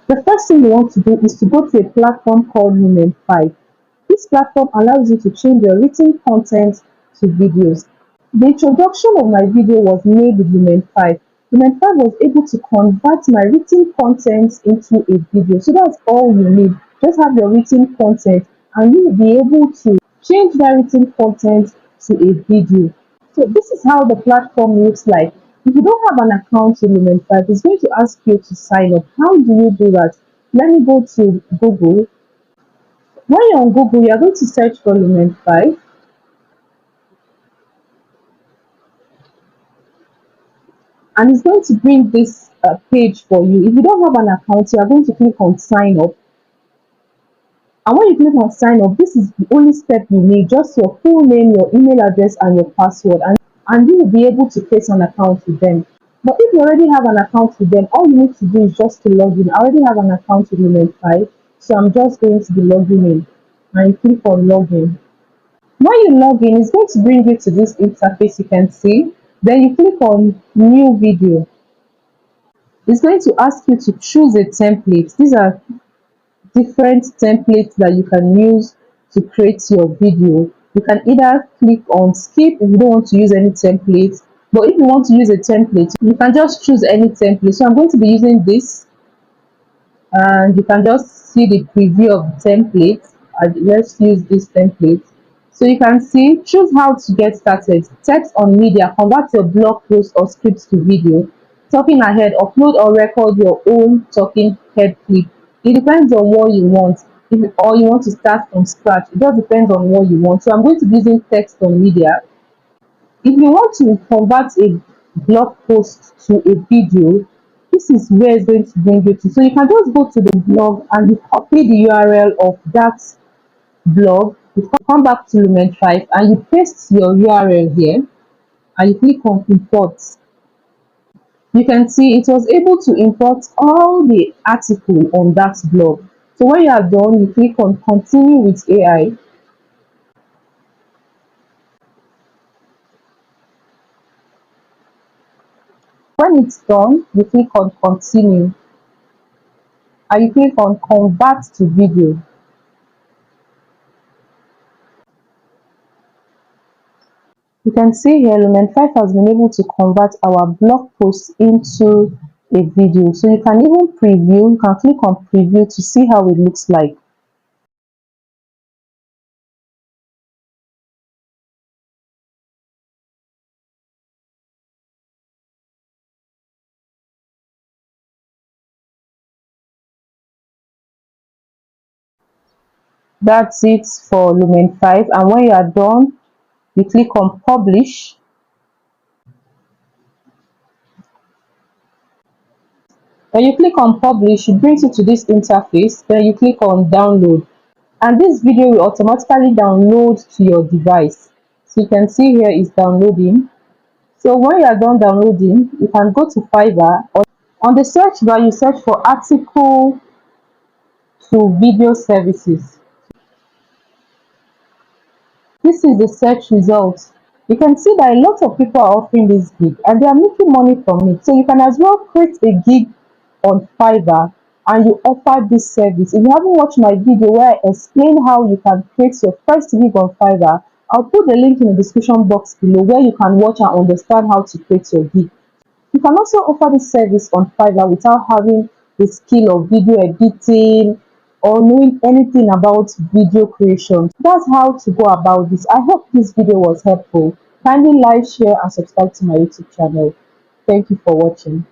The first thing you want to do is to go to a platform called Lumen 5. This platform allows you to change your written content to videos. The introduction of my video was made with Lumen 5. Lumen 5 was able to convert my written content into a video. So that's all you need. Just have your written content and you will be able to change that written content to a video. So this is how the platform looks like. If you don't have an account in Lumen 5, it's going to ask you to sign up. How do you do that? Let me go to Google. When you're on Google, you're going to search for Lumen 5 and it's going to bring this page for you. If you don't have an account, you are going to click on sign up. And when you click on sign up, this is the only step you need, just your full name, your email address, and your password. And you will be able to create an account with them. But if you already have an account with them, all you need to do is just to log in. I already have an account with Lumen 5, so I'm just going to be logging in. And you click on login. When you log in, it's going to bring you to this interface you can see. Then you click on new video. It's going to ask you to choose a template. These are different templates that you can use to create your video. You can either click on skip if you don't want to use any template, but if you want to use a template, you can just choose any template. So I'm going to be using this, and you can just see the preview of the template. And let's use this template. So you can see, choose how to get started. Text on media, convert your blog post or scripts to video. Talking ahead, upload or record your own talking head clip. It depends on what you want. Or you want to start from scratch. It just depends on what you want. So I'm going to be using text on media. If you want to convert a blog post to a video, this is where it's going to bring you to. So you can just go to the blog and you copy the URL of that blog. You come back to Lumen 5 and you paste your URL here and you click on import. You can see it was able to import all the article on that blog. So when you are done, you click on continue with AI. When it's done, you click on continue and you click on convert to video. You can see here Lumen 5 has been able to convert our blog post into a video. So you can even preview, you can click on preview to see how it looks like. That's it for Lumen 5, and when you are done, you click on publish. When you click on publish, it brings you to this interface. Then you click on download, and this video will automatically download to your device. So you can see here it's downloading. So when you are done downloading, you can go to Fiverr. On the search bar, you search for article to video services. This is the search results. You can see that a lot of people are offering this gig and they are making money from it. So you can as well create a gig on Fiverr and you offer this service. If you haven't watched my video where I explain how you can create your first gig on Fiverr, I'll put the link in the description box below where you can watch and understand how to create your gig. You can also offer this service on Fiverr without having the skill of video editing or knowing anything about video creation. That's how to go about this. I hope this video was helpful. Kindly like, share and subscribe to my YouTube channel. Thank you for watching.